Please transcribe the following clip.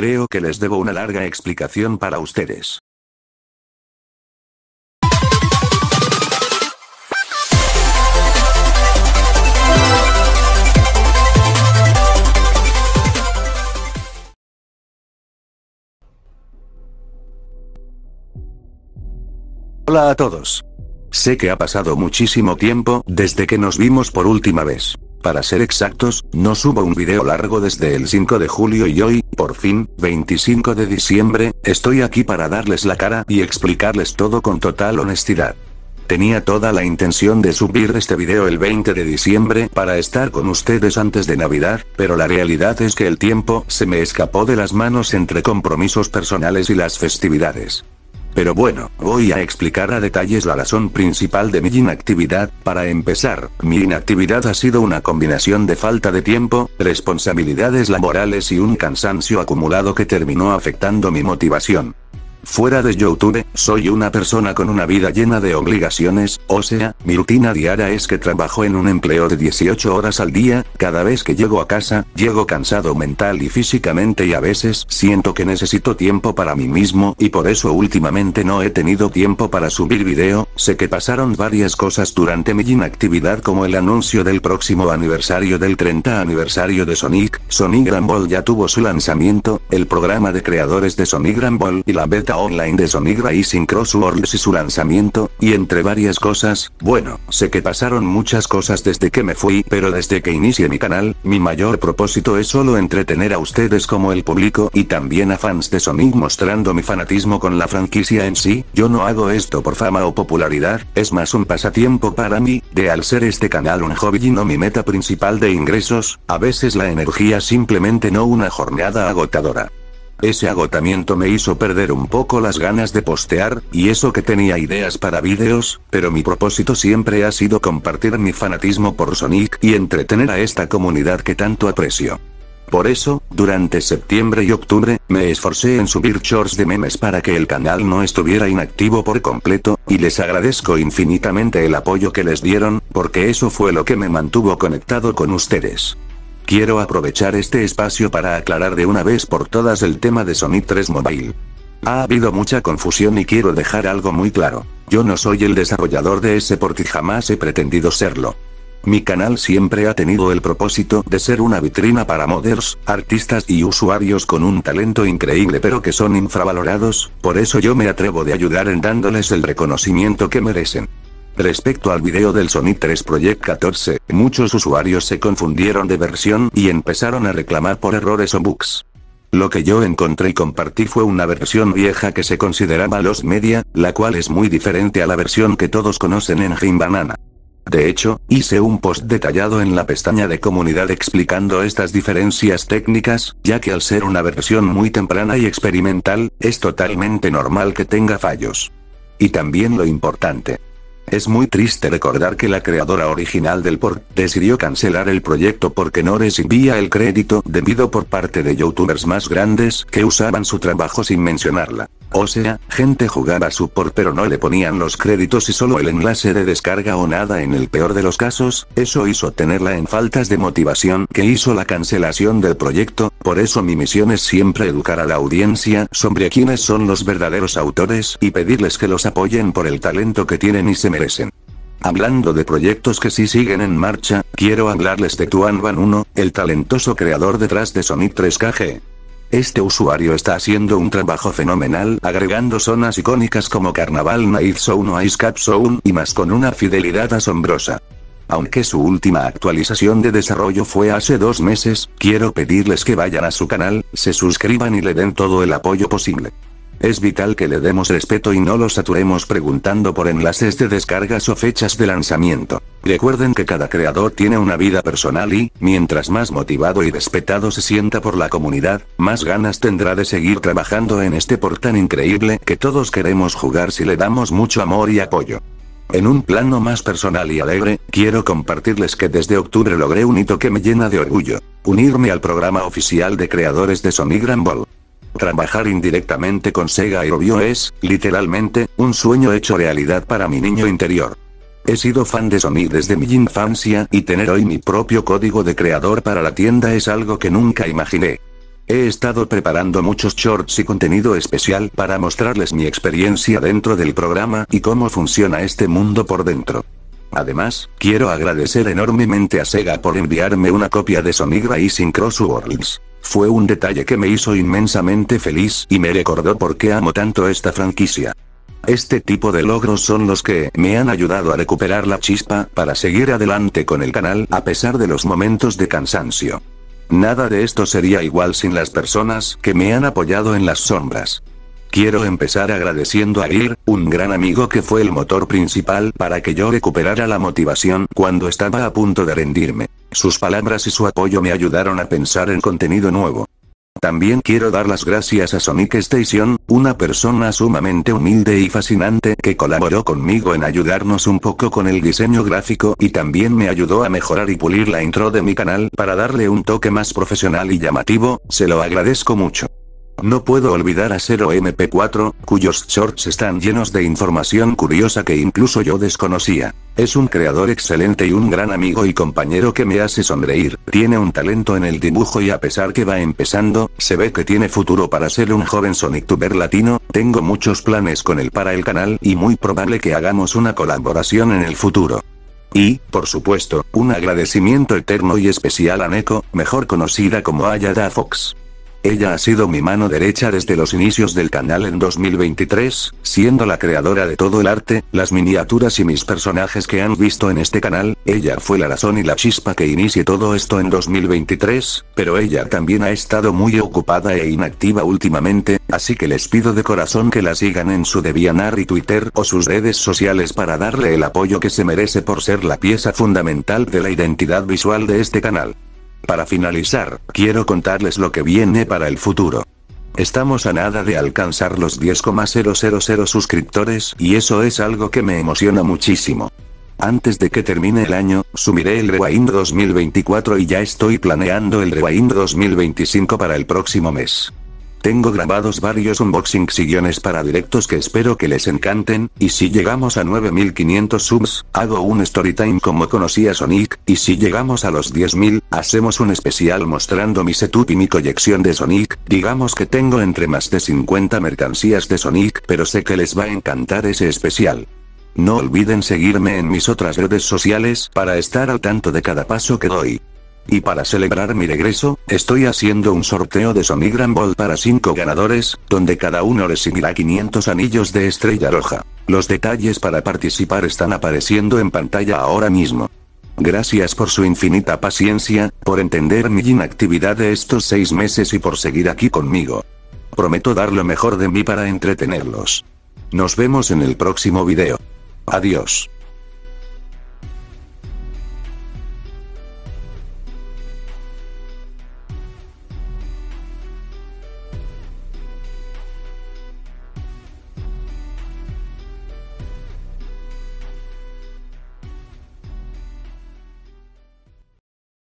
Creo que les debo una larga explicación para ustedes. Hola a todos. Sé que ha pasado muchísimo tiempo desde que nos vimos por última vez. Para ser exactos, no subo un video largo desde el 5 de julio y hoy, por fin, 25 de diciembre, estoy aquí para darles la cara y explicarles todo con total honestidad. Tenía toda la intención de subir este video el 20 de diciembre para estar con ustedes antes de Navidad, pero la realidad es que el tiempo se me escapó de las manos entre compromisos personales y las festividades. Pero bueno, voy a explicar a detalles la razón principal de mi inactividad. Para empezar, mi inactividad ha sido una combinación de falta de tiempo, responsabilidades laborales y un cansancio acumulado que terminó afectando mi motivación. Fuera de YouTube, soy una persona con una vida llena de obligaciones, o sea, mi rutina diaria es que trabajo en un empleo de 18 horas al día. Cada vez que llego a casa, llego cansado mental y físicamente y a veces siento que necesito tiempo para mí mismo y por eso últimamente no he tenido tiempo para subir video. Sé que pasaron varias cosas durante mi inactividad como el anuncio del próximo aniversario del 30 aniversario de Sonic Grand Ball ya tuvo su lanzamiento, el programa de creadores de Sonic Grand Ball y la beta online de Sonic Racing Cross Worlds y su lanzamiento, y entre varias cosas. Bueno, sé que pasaron muchas cosas desde que me fui, pero desde que inicié mi canal, mi mayor propósito es solo entretener a ustedes como el público y también a fans de Sonic mostrando mi fanatismo con la franquicia en sí. Yo no hago esto por fama o popularidad, es más un pasatiempo para mí, de al ser este canal un hobby y no mi meta principal de ingresos, a veces la energía simplemente no una jornada agotadora. Ese agotamiento me hizo perder un poco las ganas de postear, y eso que tenía ideas para vídeos, pero mi propósito siempre ha sido compartir mi fanatismo por Sonic y entretener a esta comunidad que tanto aprecio. Por eso, durante septiembre y octubre, me esforcé en subir shorts de memes para que el canal no estuviera inactivo por completo, y les agradezco infinitamente el apoyo que les dieron, porque eso fue lo que me mantuvo conectado con ustedes. Quiero aprovechar este espacio para aclarar de una vez por todas el tema de Sonic 3 Mobile. Ha habido mucha confusión y quiero dejar algo muy claro. Yo no soy el desarrollador de ese port y jamás he pretendido serlo. Mi canal siempre ha tenido el propósito de ser una vitrina para modders, artistas y usuarios con un talento increíble pero que son infravalorados, por eso yo me atrevo de ayudar en dándoles el reconocimiento que merecen. Respecto al video del Sonic 3 Project 14, muchos usuarios se confundieron de versión y empezaron a reclamar por errores o bugs. Lo que yo encontré y compartí fue una versión vieja que se consideraba Lost Media, la cual es muy diferente a la versión que todos conocen en Game Banana. De hecho, hice un post detallado en la pestaña de comunidad explicando estas diferencias técnicas, ya que al ser una versión muy temprana y experimental, es totalmente normal que tenga fallos. Y también lo importante. Es muy triste recordar que la creadora original del port decidió cancelar el proyecto porque no recibía el crédito debido por parte de youtubers más grandes que usaban su trabajo sin mencionarla. O sea, gente jugaba su port pero no le ponían los créditos y solo el enlace de descarga o nada en el peor de los casos. Eso hizo tenerla en faltas de motivación que hizo la cancelación del proyecto. Por eso mi misión es siempre educar a la audiencia sobre quiénes son los verdaderos autores y pedirles que los apoyen por el talento que tienen y se merecen. Hablando de proyectos que sí siguen en marcha, quiero hablarles de Tuanban1, el talentoso creador detrás de Sonic 3KG. Este usuario está haciendo un trabajo fenomenal agregando zonas icónicas como Carnaval Night Zone o Ice Cap Zone y más con una fidelidad asombrosa. Aunque su última actualización de desarrollo fue hace 2 meses, quiero pedirles que vayan a su canal, se suscriban y le den todo el apoyo posible. Es vital que le demos respeto y no lo saturemos preguntando por enlaces de descargas o fechas de lanzamiento. Recuerden que cada creador tiene una vida personal y, mientras más motivado y respetado se sienta por la comunidad, más ganas tendrá de seguir trabajando en este port tan increíble que todos queremos jugar si le damos mucho amor y apoyo. En un plano más personal y alegre, quiero compartirles que desde octubre logré un hito que me llena de orgullo: unirme al programa oficial de creadores de Sonic Grand Ball. Trabajar indirectamente con Sega Aerobio es, literalmente, un sueño hecho realidad para mi niño interior. He sido fan de Sonic desde mi infancia y tener hoy mi propio código de creador para la tienda es algo que nunca imaginé. He estado preparando muchos shorts y contenido especial para mostrarles mi experiencia dentro del programa y cómo funciona este mundo por dentro. Además, quiero agradecer enormemente a Sega por enviarme una copia de Sonic Racing Cross Worlds. Fue un detalle que me hizo inmensamente feliz y me recordó por qué amo tanto esta franquicia. Este tipo de logros son los que me han ayudado a recuperar la chispa para seguir adelante con el canal a pesar de los momentos de cansancio. Nada de esto sería igual sin las personas que me han apoyado en las sombras. Quiero empezar agradeciendo a Gear, un gran amigo que fue el motor principal para que yo recuperara la motivación cuando estaba a punto de rendirme. Sus palabras y su apoyo me ayudaron a pensar en contenido nuevo. También quiero dar las gracias a Sonic Station, una persona sumamente humilde y fascinante que colaboró conmigo en ayudarnos un poco con el diseño gráfico y también me ayudó a mejorar y pulir la intro de mi canal para darle un toque más profesional y llamativo, se lo agradezco mucho. No puedo olvidar a 0MP4, cuyos shorts están llenos de información curiosa que incluso yo desconocía. Es un creador excelente y un gran amigo y compañero que me hace sonreír. Tiene un talento en el dibujo y a pesar que va empezando, se ve que tiene futuro para ser un joven SonicTuber latino. Tengo muchos planes con él para el canal y muy probable que hagamos una colaboración en el futuro. Y, por supuesto, un agradecimiento eterno y especial a Neko, mejor conocida como Ayada Fox. Ella ha sido mi mano derecha desde los inicios del canal en 2023, siendo la creadora de todo el arte, las miniaturas y mis personajes que han visto en este canal. Ella fue la razón y la chispa que inicie todo esto en 2023, pero ella también ha estado muy ocupada e inactiva últimamente, así que les pido de corazón que la sigan en su DeviantArt y Twitter o sus redes sociales para darle el apoyo que se merece por ser la pieza fundamental de la identidad visual de este canal. Para finalizar, quiero contarles lo que viene para el futuro. Estamos a nada de alcanzar los 10,000 suscriptores y eso es algo que me emociona muchísimo. Antes de que termine el año, subiré el Rewind 2024 y ya estoy planeando el Rewind 2025 para el próximo mes. Tengo grabados varios unboxings y guiones para directos que espero que les encanten, y si llegamos a 9500 subs, hago un storytime como conocí a Sonic, y si llegamos a los 10.000, hacemos un especial mostrando mi setup y mi colección de Sonic. Digamos que tengo entre más de 50 mercancías de Sonic, pero sé que les va a encantar ese especial. No olviden seguirme en mis otras redes sociales para estar al tanto de cada paso que doy. Y para celebrar mi regreso, estoy haciendo un sorteo de Sonic Grand Ball para 5 ganadores, donde cada uno recibirá 500 anillos de estrella roja. Los detalles para participar están apareciendo en pantalla ahora mismo. Gracias por su infinita paciencia, por entender mi inactividad de estos 6 meses y por seguir aquí conmigo. Prometo dar lo mejor de mí para entretenerlos. Nos vemos en el próximo video. Adiós.